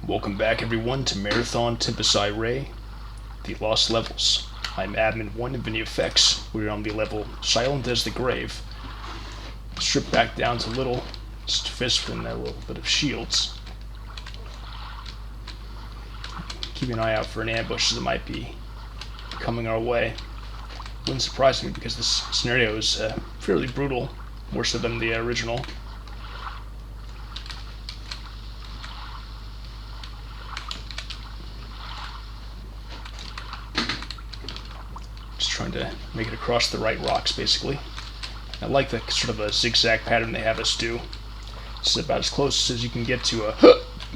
Welcome back everyone to Marathon Tempus Irae, the Lost Levels. I'm Admin 1 of NEFX. We're on the level Silent as the Grave. Stripped back down to little, just fists and a little bit of shields. Keeping an eye out for an ambush that might be coming our way. Wouldn't surprise me because this scenario is fairly brutal, more so than the original. Trying to make it across the right rocks, basically. I like the sort of a zigzag pattern they have us do. It's about as close as you can get to a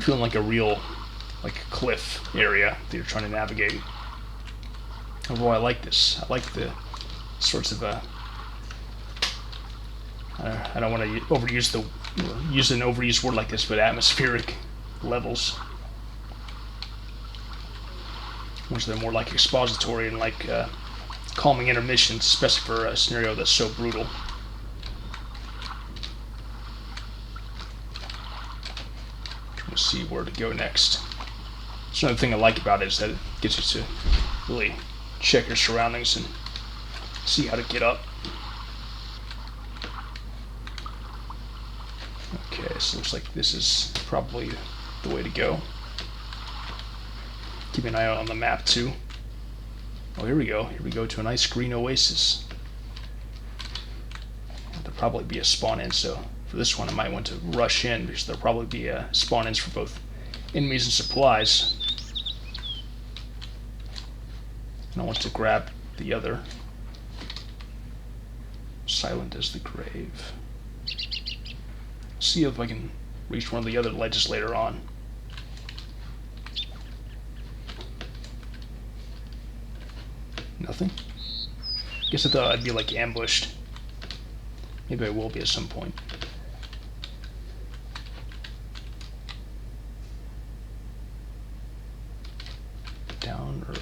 feeling like a real, like a cliff area that you're trying to navigate. Although I like this. I like the sorts of I don't want to use an overused word like this, but atmospheric levels, which they're more like expository and like calming intermissions, especially for a scenario that's so brutal. Trying to see where to go next. So another thing I like about it is that it gets you to really check your surroundings and see how to get up. Okay, so it looks like this is probably the way to go. Keep an eye out on the map too. Oh, here we go. Here we go to a nice green oasis. There'll probably be a spawn-in, so for this one I might want to rush in because there'll probably be spawn-ins for both enemies and supplies. And I want to grab the other. Silent as the Grave. See if I can reach one of the other ledges later on. Nothing? Guess I thought I'd be like ambushed. Maybe I will be at some point. Down or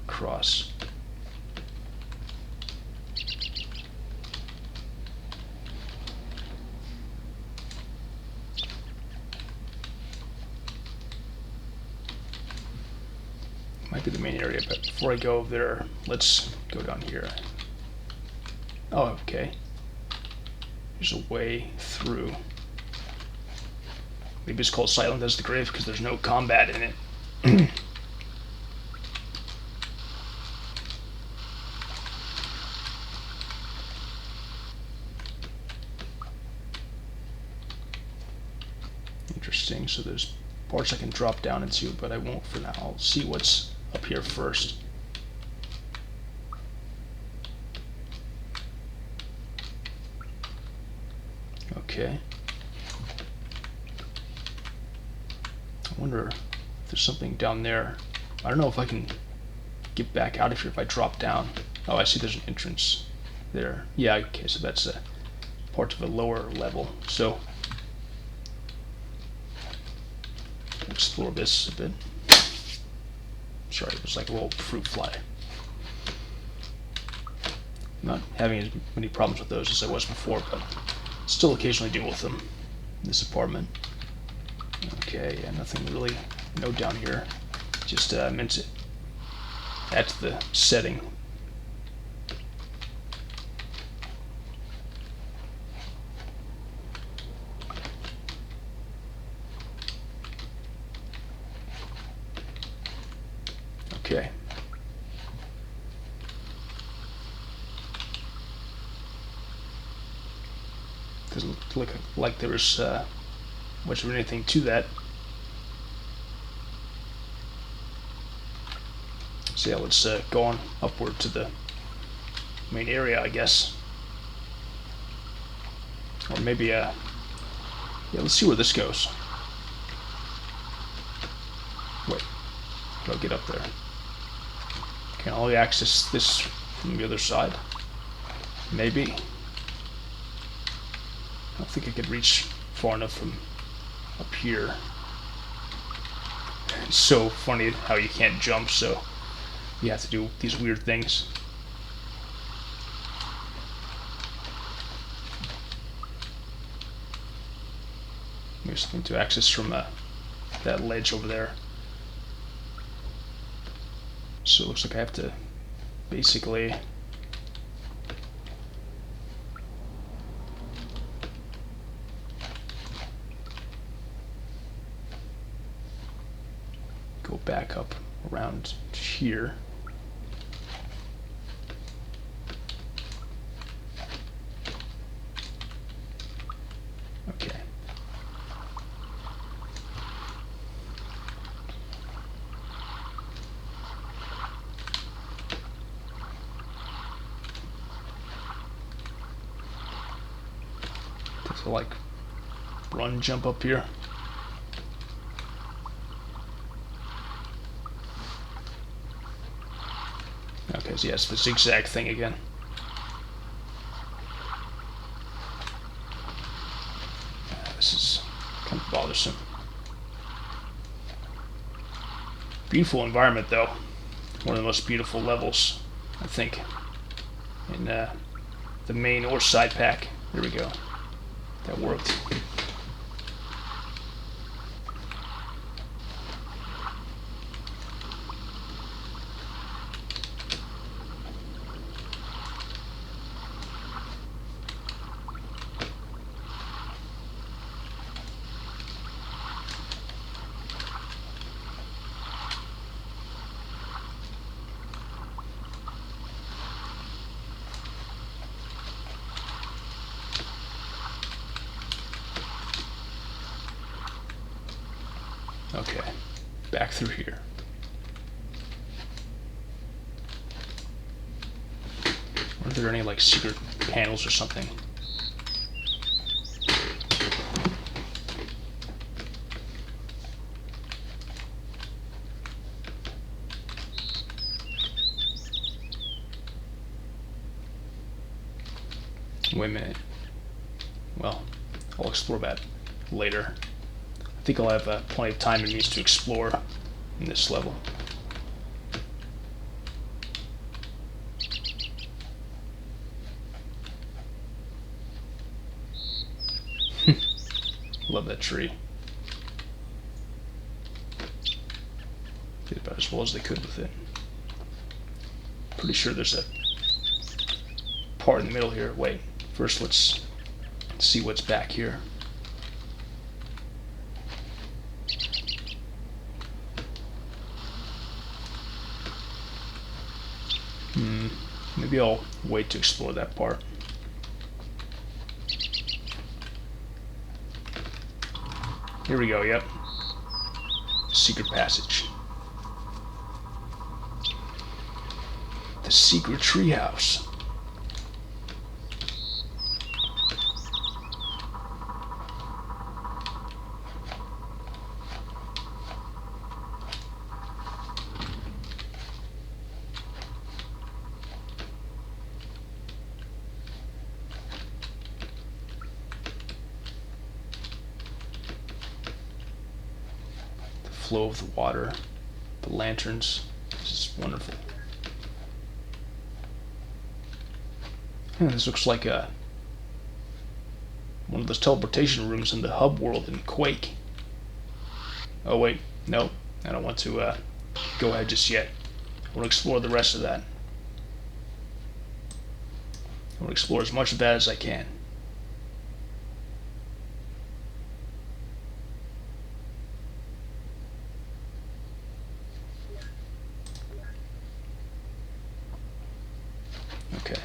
across? Might be the main area, but before I go over there, let's go down here. Oh, okay. There's a way through. Maybe it's called Silent as the Grave because there's no combat in it. Interesting, so there's parts I can drop down into, but I won't for now. I'll see what's up here first. Okay. I wonder if there's something down there. I don't know if I can get back out of here if I drop down. Oh, I see there's an entrance there. Yeah, okay, so that's a part of a lower level. So, explore this a bit. Sorry, it was like a little fruit fly. Not having as many problems with those as I was before, but still occasionally deal with them in this apartment. Okay, yeah, nothing really, no down here. Just meant to add to the setting. Okay. Doesn't look like there was much of anything to that. So yeah, let's go on upward to the main area, I guess. Or maybe, yeah, let's see where this goes. Wait, how do I get up there? Can I only access this from the other side? Maybe. I don't think I could reach far enough from up here. It's so funny how you can't jump, so you have to do these weird things. Maybe something to access from that ledge over there. So it looks like I have to basically go back up around here. Okay. To like run, jump up here. Okay, so yes, the zigzag thing again. This is kind of bothersome. Beautiful environment though. One of the most beautiful levels, I think, in the main or side pack. There we go. That worked. Okay, back through here. Are there any like secret panels or something? Wait a minute. Well, I'll explore that later. I think I'll have plenty of time and means to explore in this level. Love that tree. Did about as well as they could with it. Pretty sure there's a part in the middle here. Wait, first let's see what's back here. Maybe I'll wait to explore that part. Here we go, yep. Secret passage. The secret treehouse. Flow of the water, the lanterns. This is wonderful. This looks like one of those teleportation rooms in the hub world in Quake. Oh wait, no, I don't want to go ahead just yet. I want to explore the rest of that. I want to explore as much of that as I can. Okay.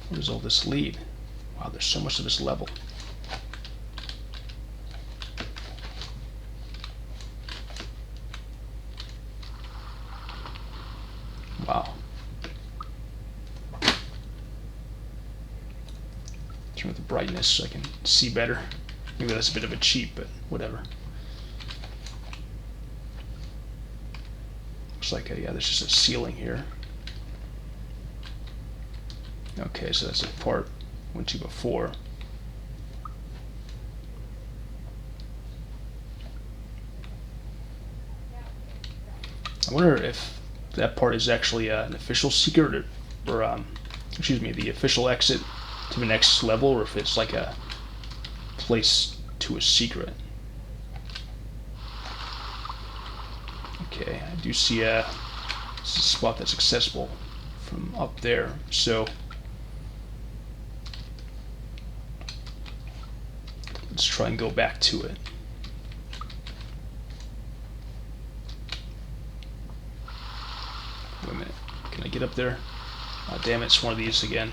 Where does all this lead? Wow, there's so much of this level. Wow. Turn up the brightness so I can see better. Maybe that's a bit of a cheat, but whatever. Looks like yeah, there's just a ceiling here. Okay, so that's the part I went to before. I wonder if that part is actually an official secret, or excuse me, the official exit to the next level, or if it's like a place to a secret. Okay, I do see a spot that's accessible from up there, so let's try and go back to it. Wait a minute, can I get up there? Oh, damn it, it's one of these again.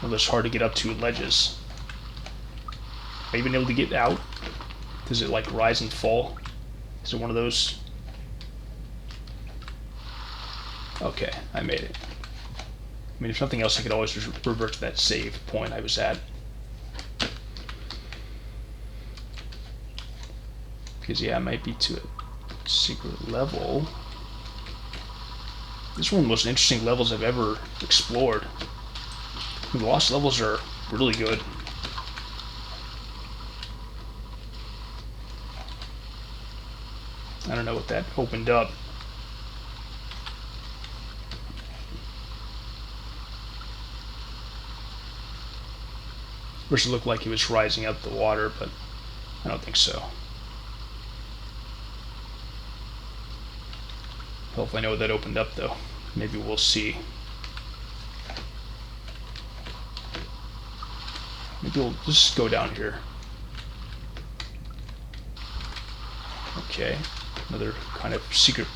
Well, it's hard to get up to ledges. Am I even able to get out? Does it like rise and fall? Is it one of those? Okay, I made it. I mean, if nothing else, I could always revert to that save point I was at. Because, yeah, I might be to a secret level. This is one of the most interesting levels I've ever explored. I mean, the lost levels are really good. I don't know what that opened up. First it looked like it was rising up the water, but I don't think so. Well, if I know what that opened up, though, maybe we'll see. Maybe we'll just go down here. Okay, another kind of secret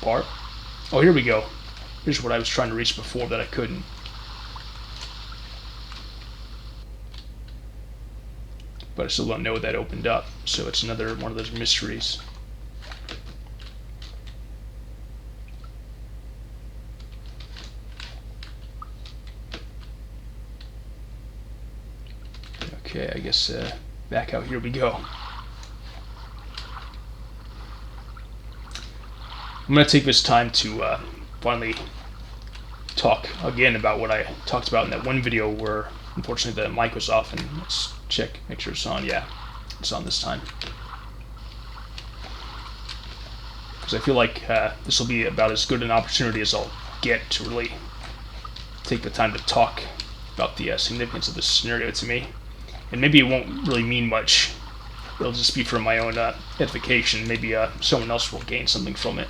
part. Oh, here we go. Here's what I was trying to reach before that I couldn't. But I still don't know what that opened up, so it's another one of those mysteries. Okay, I guess back out here we go. I'm going to take this time to finally talk again about what I talked about in that one video where unfortunately the mic was off, and let's check, make sure it's on. Yeah, it's on this time. Because I feel like this will be about as good an opportunity as I'll get to really take the time to talk about the significance of this scenario to me. And maybe it won't really mean much. It'll just be for my own edification. Maybe someone else will gain something from it.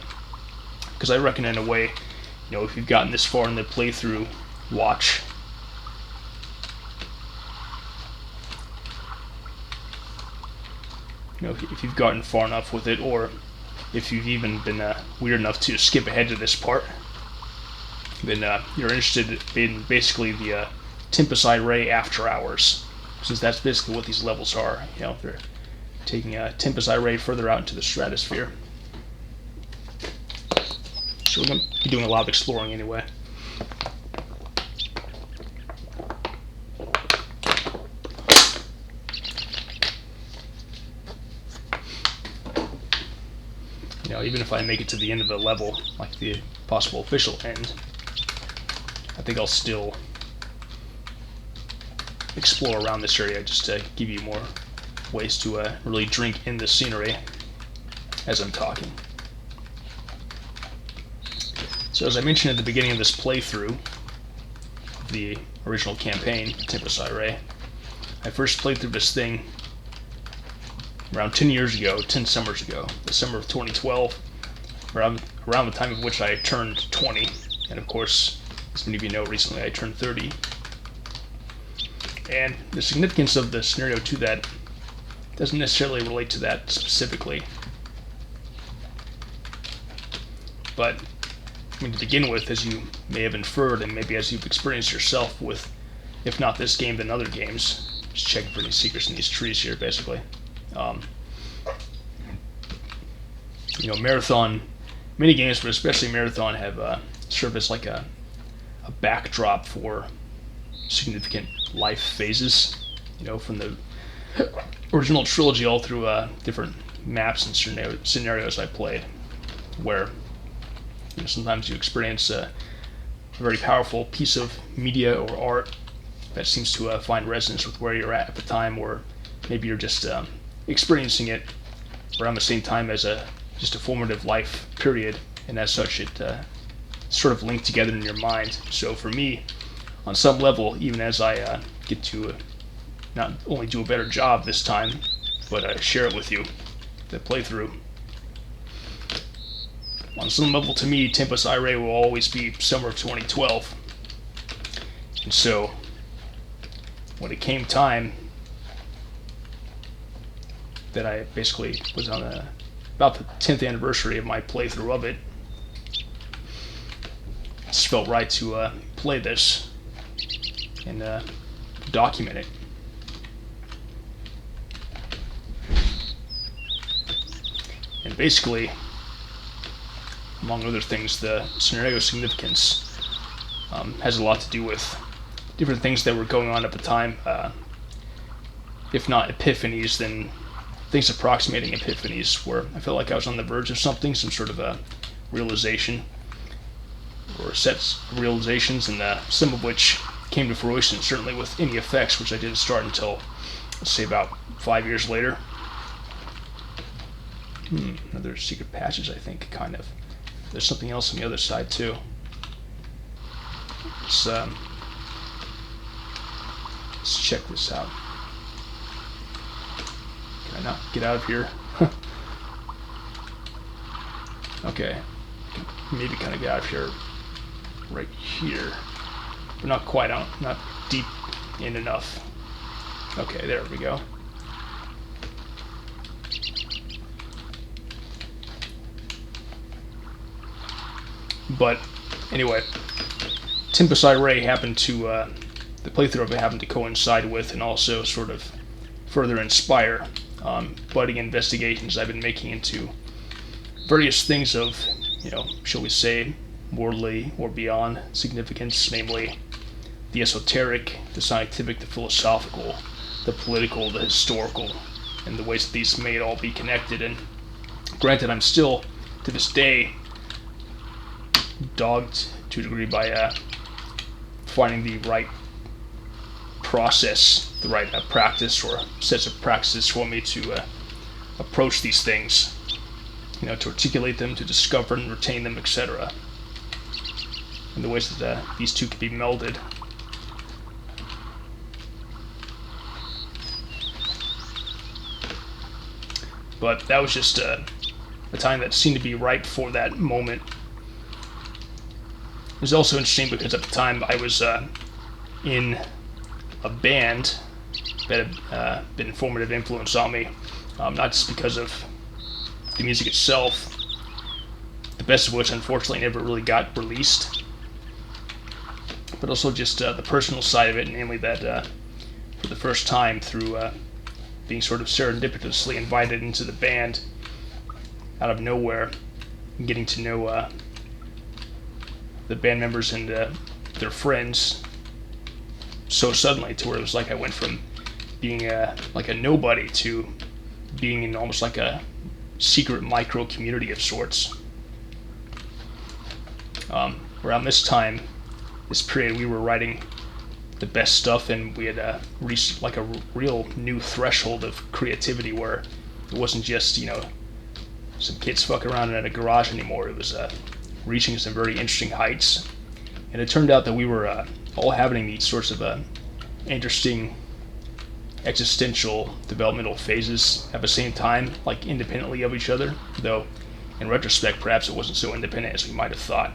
Because I reckon in a way, you know, if you've gotten this far in the playthrough, watch. You know, if you've gotten far enough with it, or if you've even been weird enough to skip ahead to this part, then you're interested in basically the Tempus Irae after hours. Since that's basically what these levels are. You know, they're taking Tempus Irae further out into the stratosphere. So we're going to be doing a lot of exploring anyway. You know, even if I make it to the end of a level, like the possible official end, I think I'll still explore around this area just to give you more ways to really drink in the scenery as I'm talking. So as I mentioned at the beginning of this playthrough of the original campaign, Tempus Irae, I first played through this thing around 10 years ago, 10 summers ago, the summer of 2012, around the time of which I turned 20, and of course, as many of you know, recently I turned 30. And the significance of the scenario to that doesn't necessarily relate to that specifically. But, I mean, to begin with, as you may have inferred, and maybe as you've experienced yourself with, if not this game, then other games, just checking for any secrets in these trees here, basically. You know, Marathon, many games, but especially Marathon, have served as like a backdrop for significant life phases, you know, from the original trilogy all through different maps and scenarios I played, where, you know, sometimes you experience a very powerful piece of media or art that seems to find resonance with where you're at the time, or maybe you're just experiencing it around the same time as just a formative life period, and as such it sort of linked together in your mind. So for me, on some level, even as I get to not only do a better job this time, but share it with you, the playthrough. On some level, to me, Tempus Irae will always be summer of 2012. And so, when it came time that I basically was on about the 10th anniversary of my playthrough of it, it just felt right to play this and document it. And basically, among other things, the scenario significance has a lot to do with different things that were going on at the time. If not epiphanies, then things approximating epiphanies, where I felt like I was on the verge of something, some sort of a realization, or sets of realizations, and some of which came to fruition, certainly with NEFX, which I didn't start until, let's say, about 5 years later. Another secret passage, I think, kind of. There's something else on the other side, too. Let's check this out. Can I not get out of here? Okay. I can maybe kind of get out of here right here. But not quite out, not deep in enough. Okay, there we go. But anyway, Tempus Irae happened to, the playthrough of it happened to coincide with and also sort of further inspire budding investigations I've been making into various things of, shall we say, worldly or beyond significance, namely the esoteric, the scientific, the philosophical, the political, the historical, and the ways that these may all be connected. And granted, I'm still, to this day, dogged to a degree by finding the right process, the right practice or sets of practices for me to approach these things, to articulate them, to discover and retain them, etc. And the ways that these two can be melded. But that was just a time that seemed to be ripe for that moment. It was also interesting because at the time I was in a band that had been a formative influence on me, not just because of the music itself, the best of which unfortunately never really got released, but also just the personal side of it, namely that for the first time through being sort of serendipitously invited into the band out of nowhere, and getting to know the band members and their friends so suddenly, to where it was like I went from being like a nobody to being in almost like a secret micro community of sorts. Around this time, this period, we were writing the best stuff, and we had reached like a real new threshold of creativity where it wasn't just some kids fucking around in a garage anymore. It was reaching some very interesting heights, and it turned out that we were all having these sorts of interesting existential developmental phases at the same time, like independently of each other, though in retrospect perhaps it wasn't so independent as we might have thought.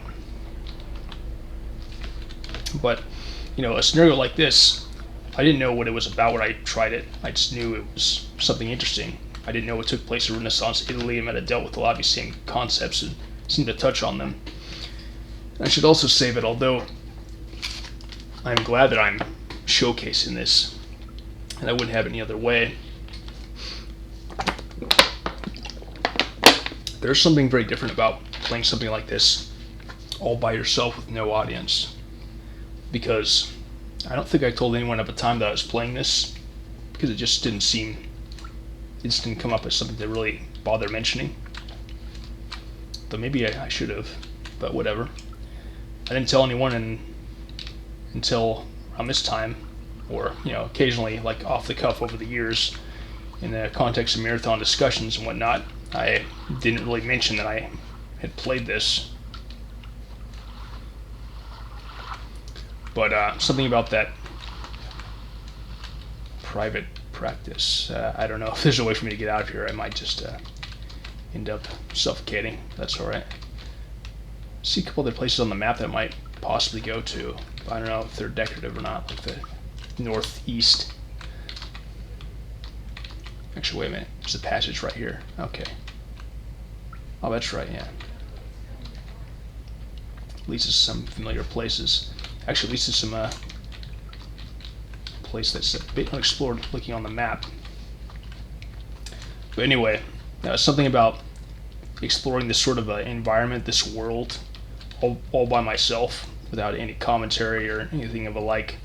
But a scenario like this, I didn't know what it was about when I tried it. I just knew it was something interesting. I didn't know it took place in Renaissance Italy and that it dealt with a lot of these same concepts and seemed to touch on them. I should also say that although I'm glad that I'm showcasing this, and I wouldn't have it any other way, there's something very different about playing something like this all by yourself with no audience. Because I don't think I told anyone at the time that I was playing this, because it just didn't come up as something to really bother mentioning. Though maybe I should have, but whatever. I didn't tell anyone until around this time, or occasionally like off the cuff over the years in the context of marathon discussions and whatnot. I didn't really mention that I had played this. But something about that private practice. I don't know if there's a way for me to get out of here. I might just end up suffocating. That's alright. See a couple other places on the map that I might possibly go to. I don't know if they're decorative or not, like the northeast. Actually, wait a minute. There's a passage right here. Okay. Oh, that's right, yeah. Leads to some familiar places. Actually, leads to some place that's a bit unexplored looking on the map. But anyway, something about exploring this sort of environment, this world, all by myself, without any commentary or anything of a like,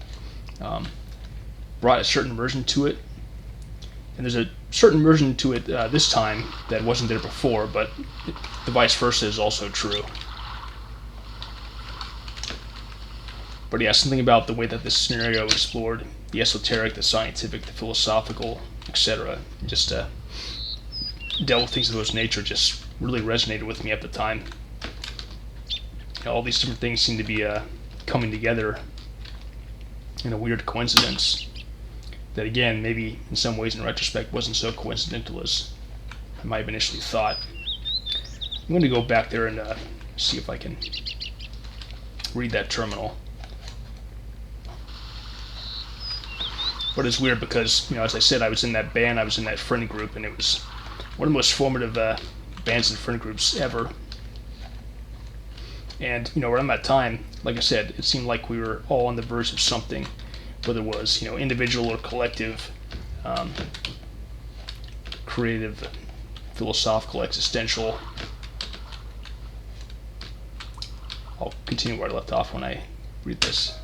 brought a certain version to it. And there's a certain version to it this time that wasn't there before, but the vice versa is also true. But yeah, something about the way that this scenario explored the esoteric, the scientific, the philosophical, etc. Just dealt with things of those nature just really resonated with me at the time. All these different things seem to be coming together in a weird coincidence that, again, maybe in some ways in retrospect wasn't so coincidental as I might have initially thought. I'm going to go back there and see if I can read that terminal. But it's weird because, as I said, I was in that band, I was in that friend group, and it was one of the most formative bands and friend groups ever. And, around that time, like I said, it seemed like we were all on the verge of something, whether it was, individual or collective, creative, philosophical, existential. I'll continue where I left off when I read this.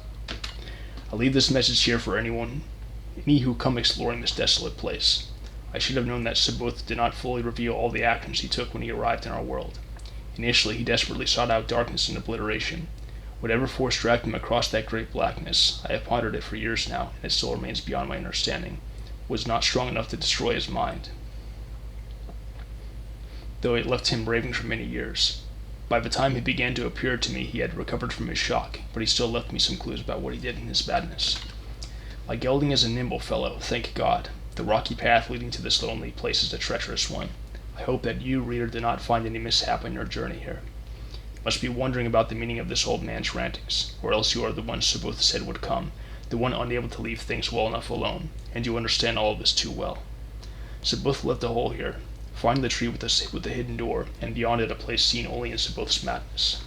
I'll leave this message here for any who come exploring this desolate place. I should have known that Sabuth did not fully reveal all the actions he took when he arrived in our world. Initially, he desperately sought out darkness and obliteration. Whatever force dragged him across that great blackness, I have pondered it for years now, and it still remains beyond my understanding, was not strong enough to destroy his mind, though it left him raving for many years. By the time he began to appear to me, he had recovered from his shock, but he still left me some clues about what he did in his madness. My gelding is a nimble fellow, thank God. The rocky path leading to this lonely place is a treacherous one. I hope that you, reader, did not find any mishap on your journey here. You must be wondering about the meaning of this old man's rantings, or else you are the one Sabuth said would come, the one unable to leave things well enough alone, and you understand all of this too well. Sabuth left a hole here. Find the tree with the hidden door, and beyond it a place seen only in Sabuth's madness.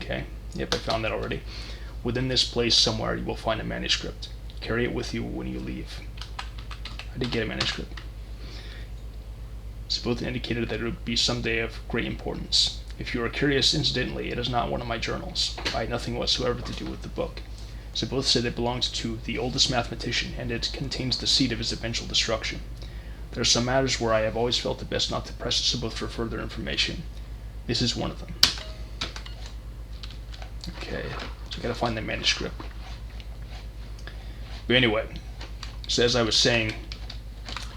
Okay, yep, I found that already. Within this place somewhere you will find a manuscript. Carry it with you when you leave. I did get a manuscript. Sabuth indicated that it would be someday of great importance. If you are curious, incidentally, it is not one of my journals. I had nothing whatsoever to do with the book. Sabuth said it belonged to the oldest mathematician, and it contains the seed of his eventual destruction. There are some matters where I have always felt it best not to press Sabuth for further information. This is one of them. Okay, so I gotta find the manuscript. But anyway, so as I was saying,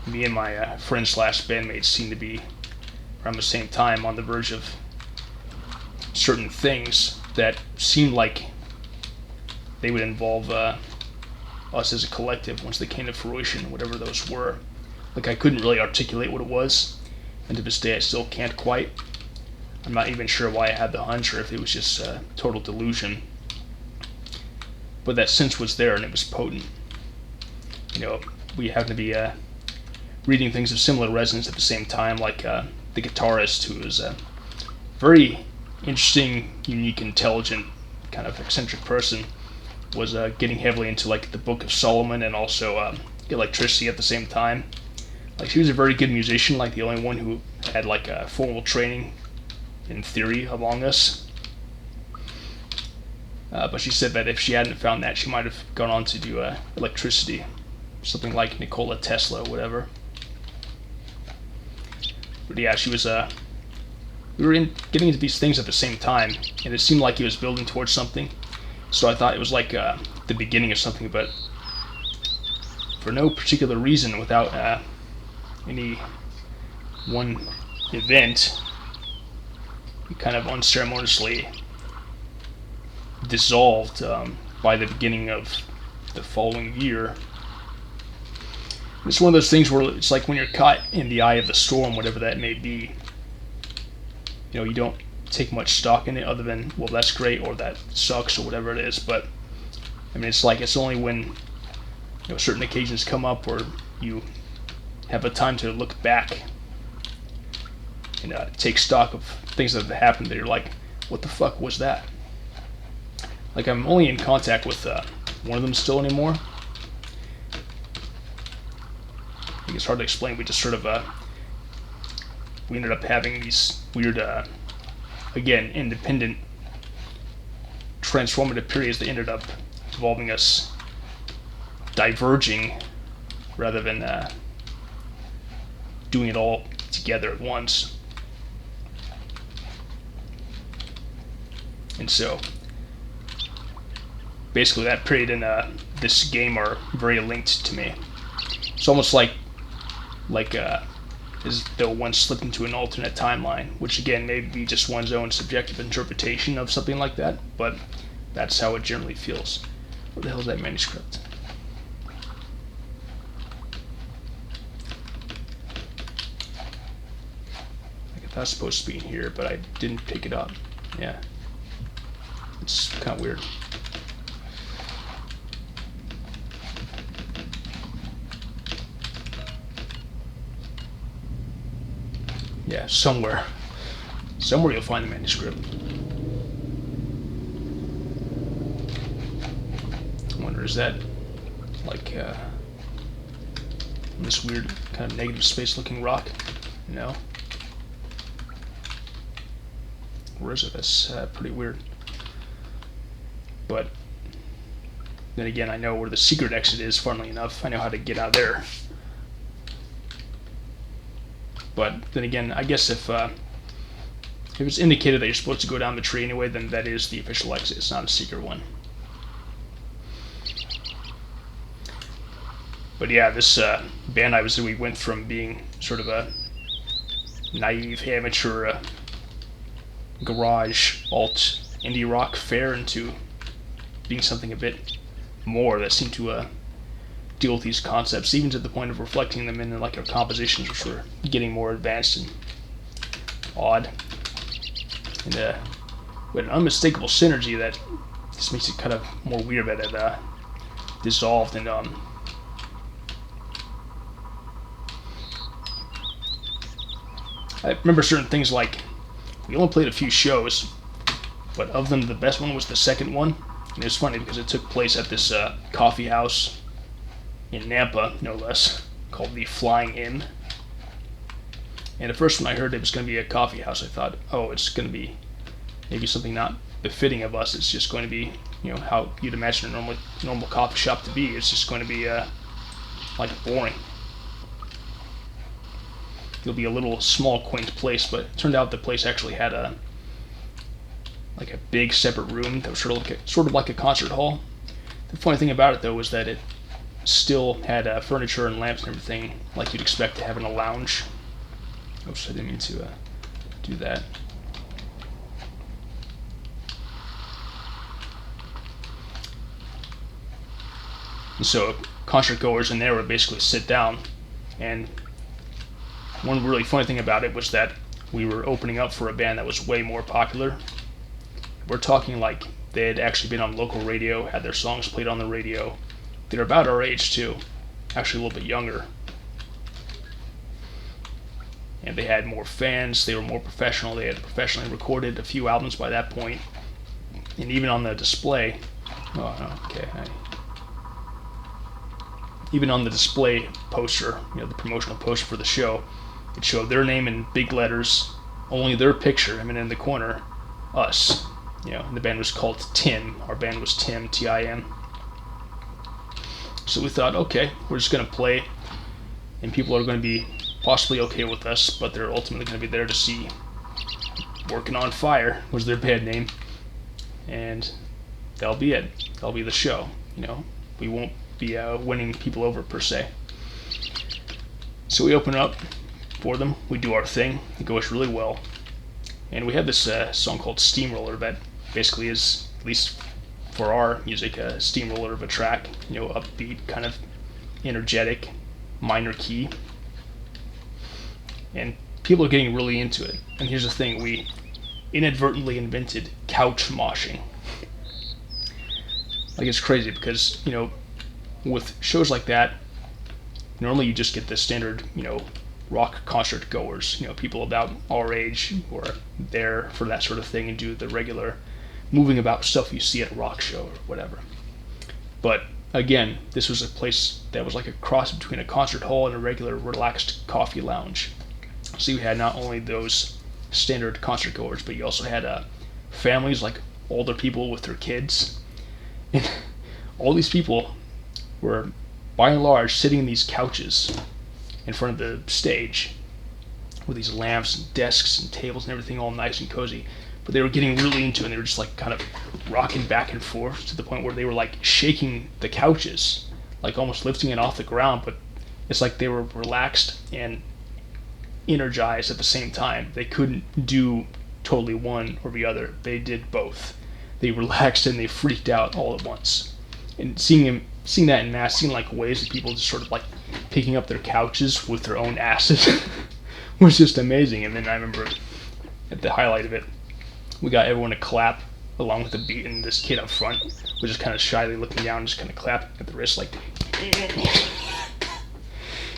me and my friend/bandmates seem to be around the same time on the verge of certain things that seemed like they would involve us as a collective once they came to fruition, whatever those were. Like, I couldn't really articulate what it was, and to this day I still can't quite. I'm not even sure why I had the hunch or if it was just total delusion. But that sense was there and it was potent. We happen to be reading things of similar resonance at the same time, like the guitarist, who is a very interesting, unique, intelligent, kind of eccentric person, was getting heavily into like the Book of Solomon and also electricity at the same time. Like, she was a very good musician, like the only one who had like a formal training in theory among us. But she said that if she hadn't found that, she might have gone on to do electricity, something like Nikola Tesla or whatever. But yeah, she was we were getting into these things at the same time, and it seemed like he was building towards something. So I thought it was like the beginning of something, but for no particular reason, without any one event, he kind of unceremoniously dissolved by the beginning of the following year, It's one of those things where it's like when you're caught in the eye of the storm, whatever that may be, you don't take much stock in it other than, well, that's great or that sucks or whatever it is. But I mean, it's like it's only when certain occasions come up where you have a time to look back and take stock of things that have happened that you're like, what the fuck was that? Like, I'm only in contact with one of them still anymore. I think it's hard to explain. We just sort of we ended up having these weird again, independent transformative periods that ended up involving us diverging rather than doing it all together at once. And so basically that period and this game are very linked to me. It's almost like as though one slipped into an alternate timeline, which again may be just one's own subjective interpretation of something like that, but that's how it generally feels. Where the hell is that manuscript? I thought it was supposed to be in here, but I didn't pick it up. Yeah. It's kind of weird. Yeah, somewhere you'll find the manuscript. I wonder, is that like this weird kind of negative space looking rock? No. Where is it? That's pretty weird. But then again, I know where the secret exit is, funnily enough. I know how to get out there. But then again, I guess if it's indicated that you're supposed to go down the tree anyway, then that is the official exit. It's not a secret one. But yeah, this band we went from being sort of a naive amateur garage alt indie rock fare into being something a bit more that seemed to deal with these concepts, even to the point of reflecting them in like our compositions, which were getting more advanced and odd. And we had an unmistakable synergy that just makes it kind of more weird that it dissolved. And I remember certain things like we only played a few shows, but of them the best one was the second one. And it was funny because it took place at this coffee house in Nampa, no less, called the Flying Inn. And at first when I heard it was going to be a coffee house, I thought, oh, it's going to be maybe something not befitting of us. It's just going to be, how you'd imagine a normal coffee shop to be. It's just going to be like boring. It'll be a little small, quaint place, but it turned out the place actually had a big separate room that was sort of like a concert hall. The funny thing about it though was that it still had furniture and lamps and everything like you'd expect to have in a lounge. Oops, I didn't mean to do that. And so concert goers in there would basically sit down, and one really funny thing about it was that we were opening up for a band that was way more popular. We're talking like they had actually been on local radio, had their songs played on the radio. They're about our age too, actually a little bit younger. And they had more fans, they were more professional, they had professionally recorded a few albums by that point. And even on the display, even on the display poster, the promotional poster for the show, it showed their name in big letters, only their picture, in the corner, us. And the band was called Tim. Our band was Tim, T-I-M. So we thought, okay, we're just going to play, and people are going to be possibly okay with us, but they're ultimately going to be there to see Working on Fire was their band name, and that'll be it. That'll be the show. We won't be winning people over per se. So we open up for them, we do our thing, it goes really well, and we have this song called Steamroller that basically is, at least for our music, a steamroller of a track, upbeat, kind of energetic, minor key, and people are getting really into it. And here's the thing, we inadvertently invented couch moshing. Like, it's crazy because, with shows like that, normally you just get the standard, rock concert goers, people about our age who are there for that sort of thing and do the regular moving about stuff you see at a rock show or whatever. But again, this was a place that was like a cross between a concert hall and a regular relaxed coffee lounge. So you had not only those standard concert goers, but you also had families, like older people with their kids. And all these people were, by and large, sitting in these couches in front of the stage with these lamps and desks and tables and everything all nice and cozy. But they were getting really into it, and they were just like kind of rocking back and forth to the point where they were like shaking the couches, like almost lifting it off the ground. But it's like they were relaxed and energized at the same time. They couldn't do totally one or the other. They did both. They relaxed and they freaked out all at once. And seeing that in mass, seeing like waves of people just sort of like picking up their couches with their own asses was just amazing. And then I remember at the highlight of it, we got everyone to clap along with the beat, and this kid up front was just kind of shyly looking down, just kind of clapping at the wrist like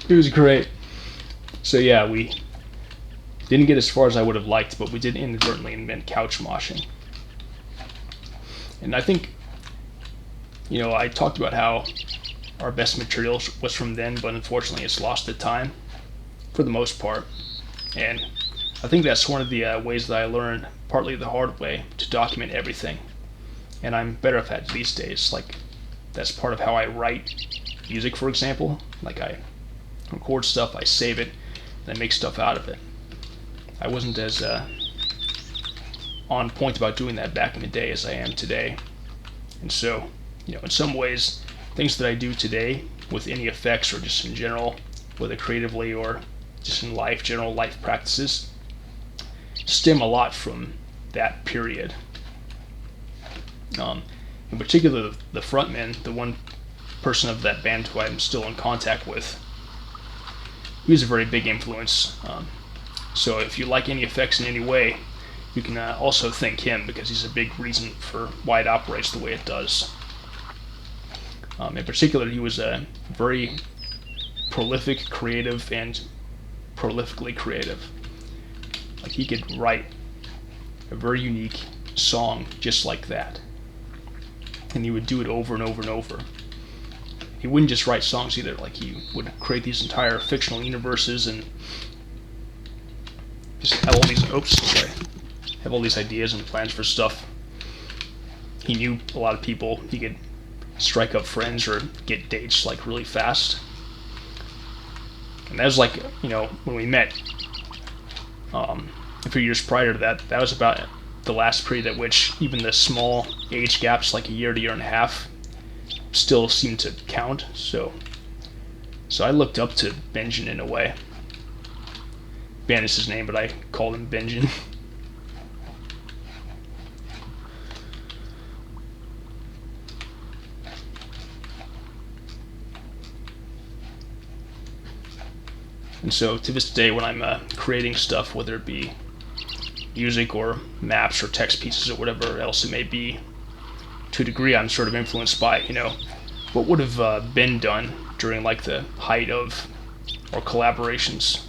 it was great. So yeah, we didn't get as far as I would have liked, but we did inadvertently invent couch moshing. And I think, I talked about how our best material was from then, but unfortunately it's lost to time for the most part. And I think that's one of the ways that I learned, partly the hard way, to document everything. And I'm better at that these days. Like, that's part of how I write music, for example. Like, I record stuff, I save it, and I make stuff out of it. I wasn't as on point about doing that back in the day as I am today. And so, in some ways, things that I do today with NEFX or just in general, whether creatively or just in life, general life practices, stem a lot from that period. In particular, the frontman, the one person of that band who I'm still in contact with, he was a very big influence. So if you like NEFX in any way, you can also thank him, because he's a big reason for why it operates the way it does. In particular, he was a very prolific, creative, and prolifically creative. Like, he could write a very unique song just like that, and he would do it over and over and over. He wouldn't just write songs either. Like, he would create these entire fictional universes and just have all these ideas and plans for stuff. He knew a lot of people. He could strike up friends or get dates like really fast. And that was like, when we met a few years prior to that, that was about the last period at which even the small age gaps, like a year to year and a half, still seemed to count. So I looked up to Benjamin in a way. Ben is his name, but I called him Benjamin. And so to this day, when I'm creating stuff, whether it be music or maps or text pieces or whatever else it may be, to a degree I'm sort of influenced by, what would have been done during like the height of our collaborations.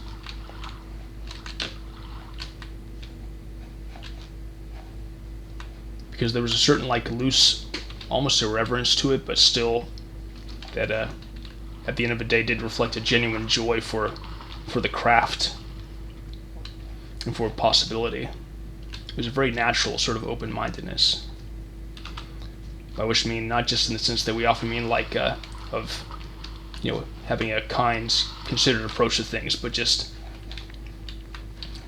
Because there was a certain like loose, almost irreverence to it, but still that at the end of the day did reflect a genuine joy for the craft and for possibility. It was a very natural sort of open-mindedness. By which I mean not just in the sense that we often mean like of having a kind, considered approach to things, but just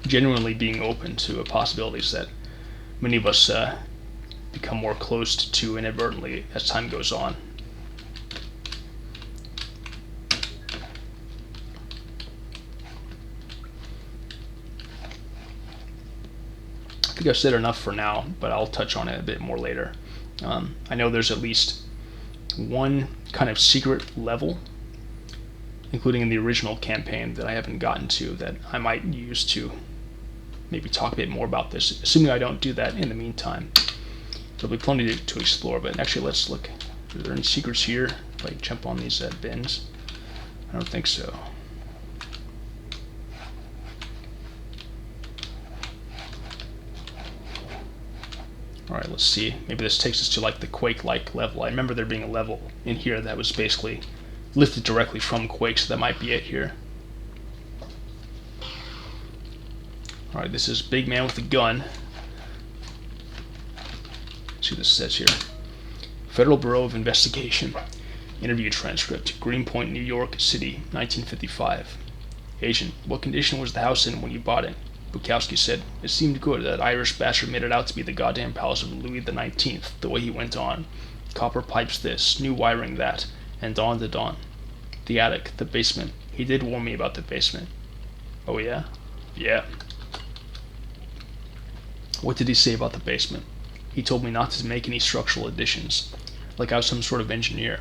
genuinely being open to possibilities that many of us become more close to inadvertently as time goes on. I think I've said enough for now, but I'll touch on it a bit more later. I know there's at least one kind of secret level including in the original campaign that I haven't gotten to, that I might use to maybe talk a bit more about this, assuming I don't do that in the meantime. There'll be plenty to explore, but actually let's look. Are there any secrets here if I jump on these bins? I don't think so. Alright, let's see. Maybe this takes us to like the Quake-like level. I remember there being a level in here that was basically lifted directly from Quake, so that might be it here. Alright, this is Big Man with a Gun. Let's see what this says here. Federal Bureau of Investigation. Interview transcript. Greenpoint, New York City, 1955. Agent, what condition was the house in when you bought it? Bukowski said, it seemed good. That Irish bastard made it out to be the goddamn palace of Louis the 19th, the way he went on. Copper pipes this, new wiring that, and dawn to dawn. The attic, the basement. He did warn me about the basement. Oh yeah? Yeah. What did he say about the basement? He told me not to make any structural additions, like I was some sort of engineer.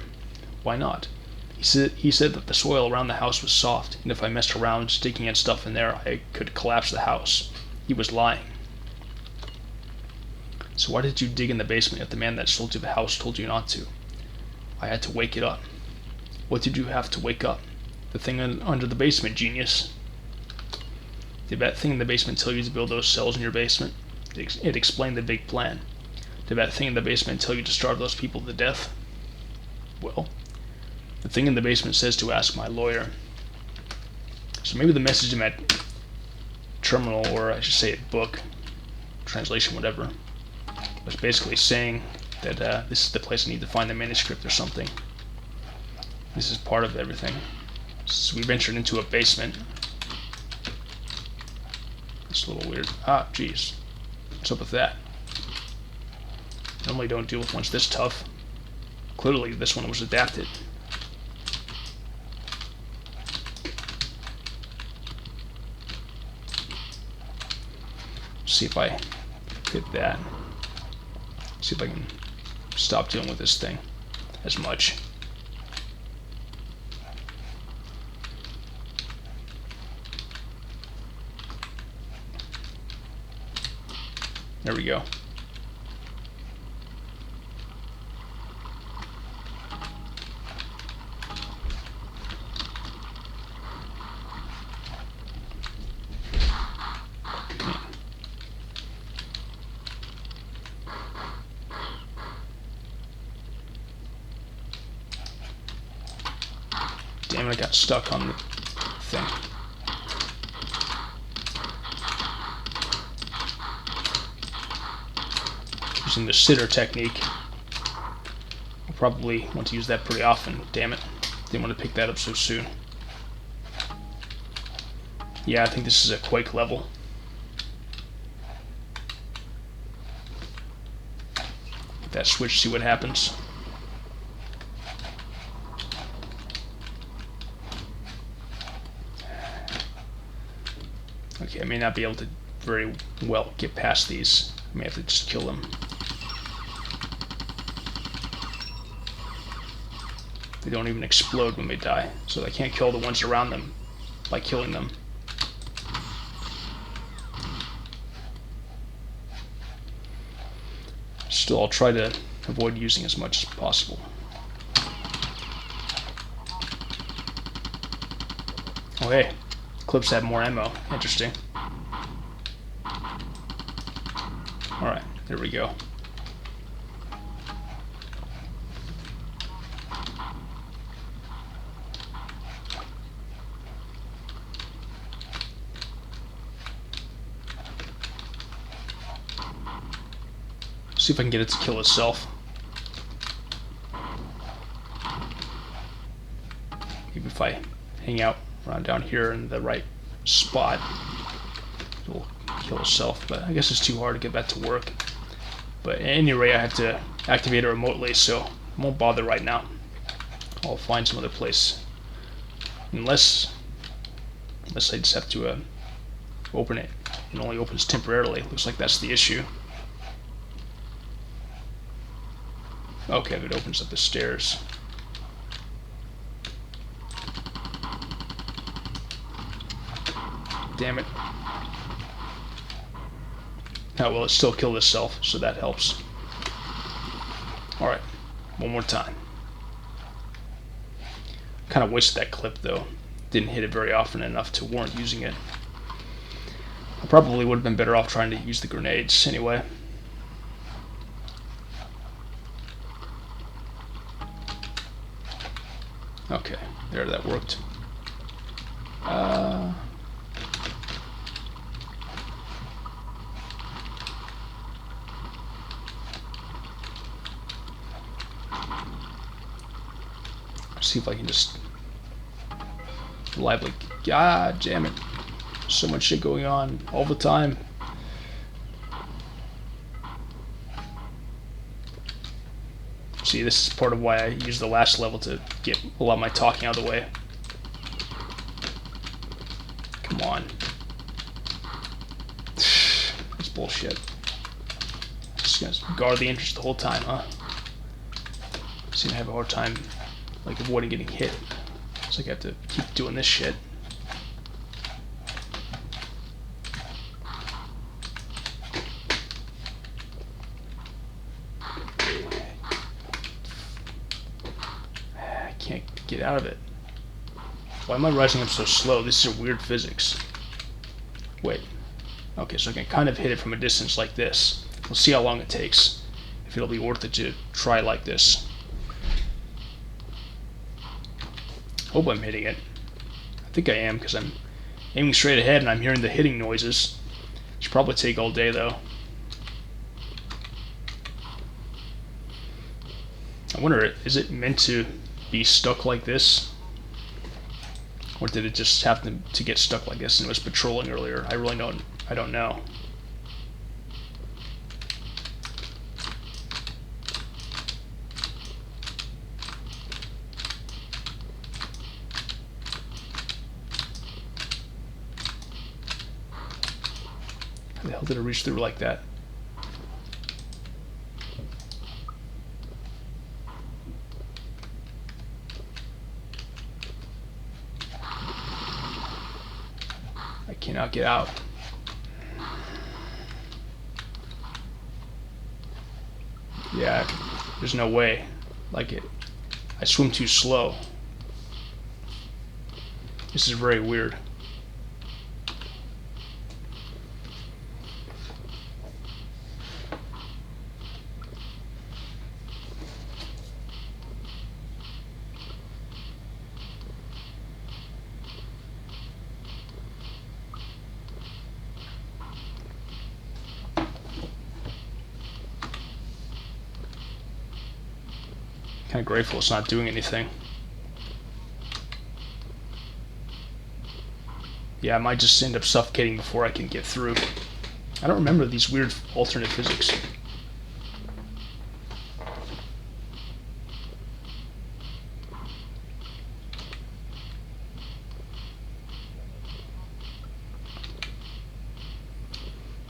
Why not? He said that the soil around the house was soft, and if I messed around sticking at stuff in there, I could collapse the house. He was lying. So why did you dig in the basement if the man that sold you the house told you not to? I had to wake it up. What did you have to wake up? The thing under the basement, genius. Did that thing in the basement tell you to build those cells in your basement? It explained the big plan. Did that thing in the basement tell you to starve those people to death? Well, the thing in the basement says to ask my lawyer. So maybe the message in that terminal, or I should say book, translation, whatever, was basically saying that this is the place I need to find the manuscript or something. This is part of everything. So we ventured into a basement. It's a little weird. Ah, jeez. What's up with that? Normally don't deal with ones this tough. Clearly this one was adapted. See if I hit that. See if I can stop dealing with this thing as much. There we go. Damn it, I got stuck on the thing. Using the sitter technique. I'll probably want to use that pretty often. Damn it. Didn't want to pick that up so soon. Yeah, I think this is a Quake level. Hit that switch, see what happens. Okay, I may not be able to very well get past these. I may have to just kill them. They don't even explode when they die, so I can't kill the ones around them by killing them. Still, I'll try to avoid using as much as possible. Oh hey, clips have more ammo. Interesting. Alright, there we go. See if I can get it to kill itself. Maybe if I hang out around down here in the right spot, it'll kill itself, but I guess it's too hard to get that to work. But at any rate, I have to activate it remotely, so I won't bother right now. I'll find some other place. Unless I just have to open it. It only opens temporarily. Looks like that's the issue. Okay, it opens up the stairs. Damn it. Oh well, it still killed itself, so that helps. Alright, one more time. Kind of wasted that clip though. Didn't hit it very often enough to warrant using it. I probably would have been better off trying to use the grenades anyway. Okay, there, that worked. See if I can just lively. God damn it. So much shit going on all the time. See, this is part of why I use the last level to get a lot of my talking out of the way. Come on. That's bullshit. Just gonna guard the entrance the whole time, huh? Seem to have a hard time like avoiding getting hit. It's like I have to keep doing this shit. I can't get out of it. Why am I rising up so slow? This is a weird physics. Wait. Okay, so I can kind of hit it from a distance like this. We'll see how long it takes. If it'll be worth it to try like this. Hope I'm hitting it. I think I am, because I'm aiming straight ahead and I'm hearing the hitting noises. Should probably take all day though. I wonder, is it meant to be stuck like this? Or did it just happen to get stuck like this and it was patrolling earlier? I don't know. How the hell did it reach through like that? I cannot get out. Yeah, there's no way. Like it, I swim too slow. This is very weird. Kind of grateful it's not doing anything. Yeah, I might just end up suffocating before I can get through. I don't remember these weird alternate physics.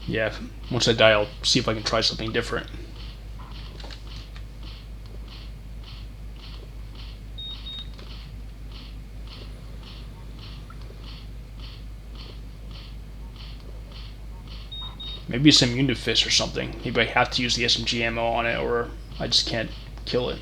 Yeah, once I die, I'll see if I can try something different. Maybe it's immune to fists or something. Maybe I have to use the SMG ammo on it, or I just can't kill it.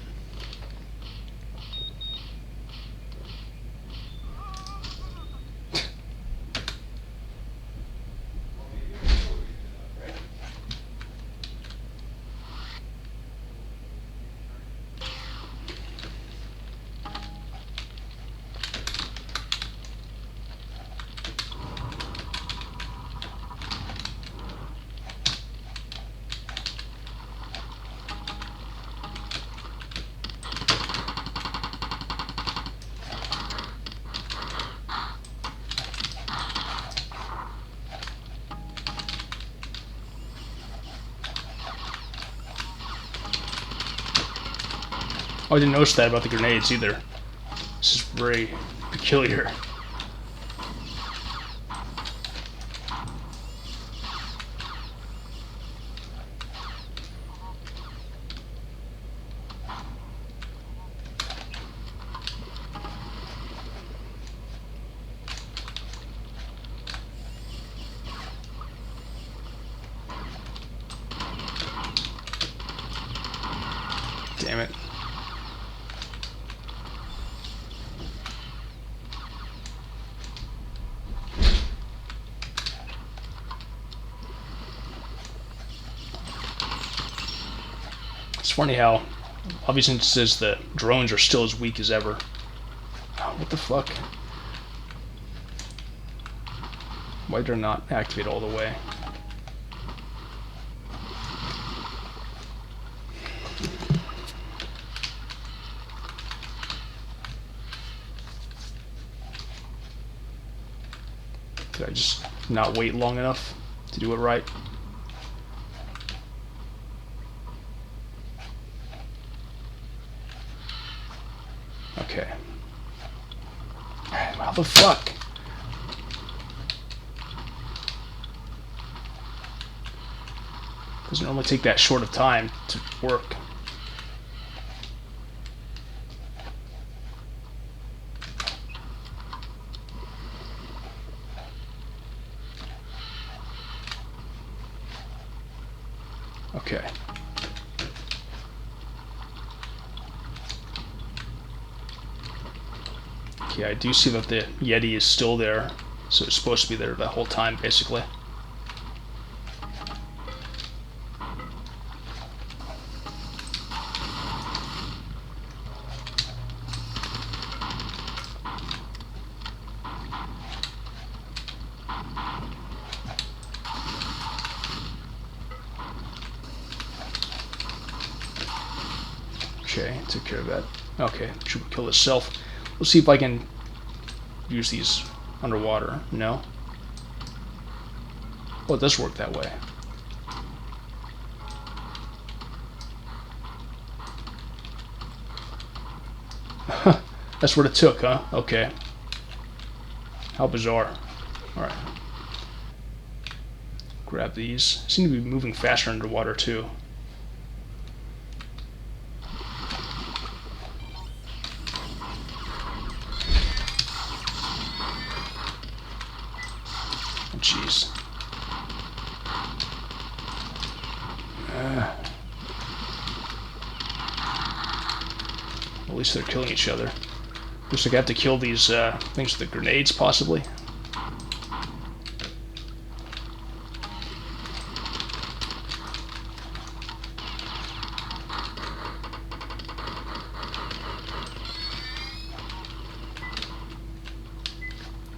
Oh, I didn't notice that about the grenades either. This is very peculiar. funny how, obviously it says the drones are still as weak as ever. Oh, what the fuck? Why did it not activate all the way? Did I just not wait long enough to do it right? Okay. How the fuck? Doesn't normally take that short of time to work. Okay. Okay, I do see that the Yeti is still there, so it's supposed to be there the whole time, basically. Okay, took care of that. Okay, should kill itself. We'll see if I can use these underwater. No? Oh, it does work that way. That's what it took, huh? Okay. How bizarre. Alright. Grab these. Seem to be moving faster underwater, too. Jeez. At least they're killing each other. Looks like I have to kill these things with the grenades, possibly.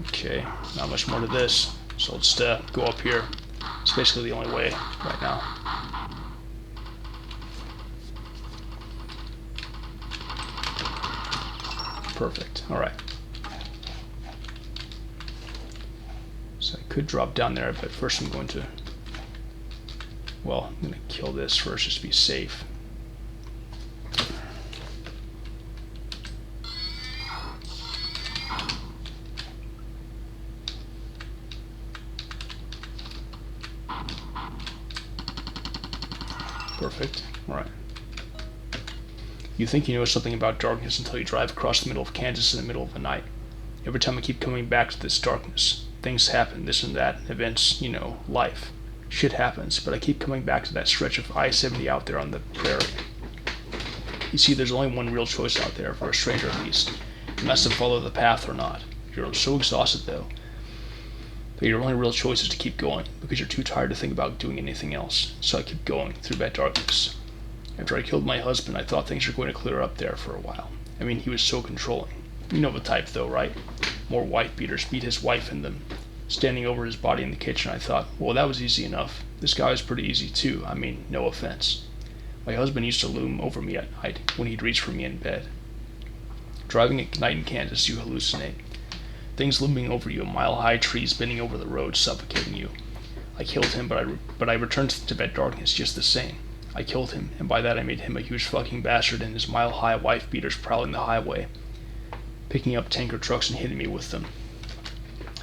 Okay, not much more to this. So let's go up here. It's basically the only way right now. Perfect. Alright. So I could drop down there, but first I'm going to... Well, I'm going to kill this first just to be safe. Perfect. Alright. You think you know something about darkness until you drive across the middle of Kansas in the middle of the night. Every time I keep coming back to this darkness, things happen, this and that, events, you know, life. Shit happens, but I keep coming back to that stretch of I-70 out there on the prairie. You see, there's only one real choice out there, for a stranger at least. You must have followed the path or not. You're so exhausted, though, that your only real choice is to keep going, because you're too tired to think about doing anything else. So I keep going through that darkness. After I killed my husband, I thought things were going to clear up there for a while. I mean, he was so controlling. You know the type, though, right? More wife beaters, beat his wife in them. Standing over his body in the kitchen, I thought, well, that was easy enough. This guy was pretty easy, too. I mean, no offense. My husband used to loom over me at night when he'd reach for me in bed. Driving at night in Kansas, you hallucinate. Things looming over you, mile-high trees bending over the road, suffocating you. I killed him, but I returned to that darkness just the same. I killed him, and by that I made him a huge fucking bastard and his mile-high wife beaters prowling the highway, picking up tanker trucks and hitting me with them.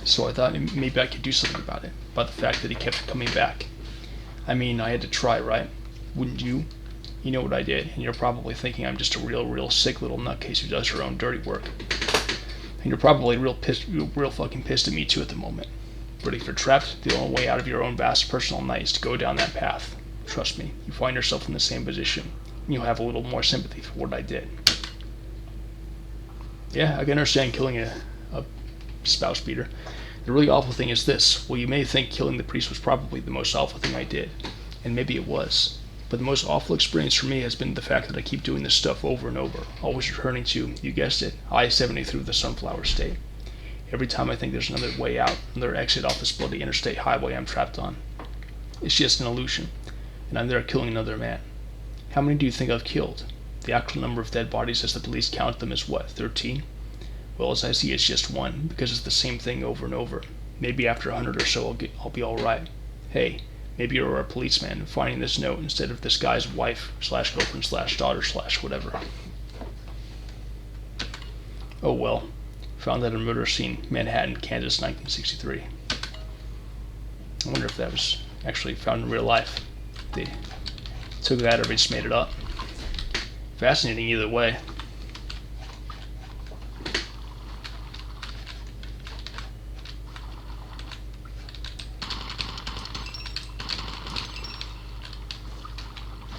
So I thought maybe I could do something about it, about the fact that he kept coming back. I mean, I had to try, right? Wouldn't you? You know what I did, and you're probably thinking I'm just a real sick little nutcase who does her own dirty work. And you're probably real fucking pissed at me too at the moment. But if you're trapped, the only way out of your own vast personal night is to go down that path. Trust me, you find yourself in the same position, and you'll have a little more sympathy for what I did. Yeah, I can understand killing a spouse beater. The really awful thing is this. Well, you may think killing the priest was probably the most awful thing I did, and maybe it was. But the most awful experience for me has been the fact that I keep doing this stuff over and over, always returning to, you guessed it, I-70 through the Sunflower State. Every time I think there's another way out, another exit off this bloody interstate highway I'm trapped on. It's just an illusion, and I'm there killing another man. How many do you think I've killed? The actual number of dead bodies as the police count them is what, 13? Well, as I see, it's just one, because it's the same thing over and over. Maybe after 100 or so I'll be alright. Hey, maybe you're a policeman finding this note instead of this guy's wife / girlfriend / daughter / whatever. Oh well. Found that at a murder scene, Manhattan, Kansas, 1963. I wonder if that was actually found in real life. They took that or they just made it up. Fascinating either way.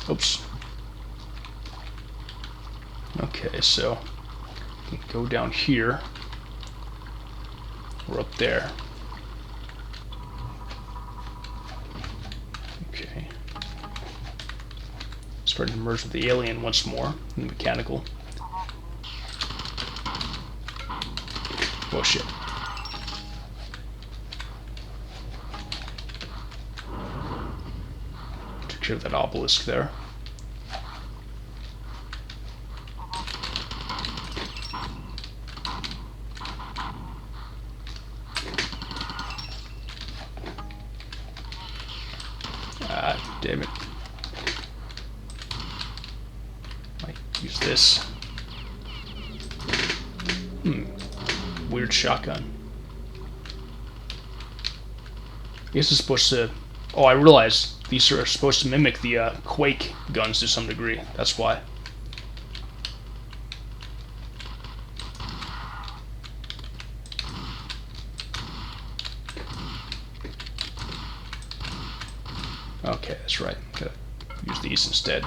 Oops. Okay, so we can go down here. We're up there. Okay. Starting to merge with the alien once more, in the mechanical. Oh shit. Took care of that obelisk there. Ah, damn it. Might use this. Weird shotgun. I guess it's supposed to... Oh, I realized these are supposed to mimic the Quake guns to some degree. That's why. Okay, that's right. Gotta use these instead.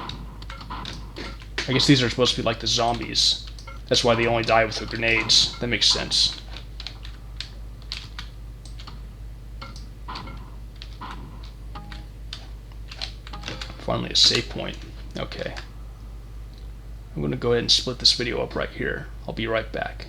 I guess these are supposed to be like the zombies. That's why they only die with the grenades. That makes sense. Finally a save point. Okay. I'm going to go ahead and split this video up right here. I'll be right back.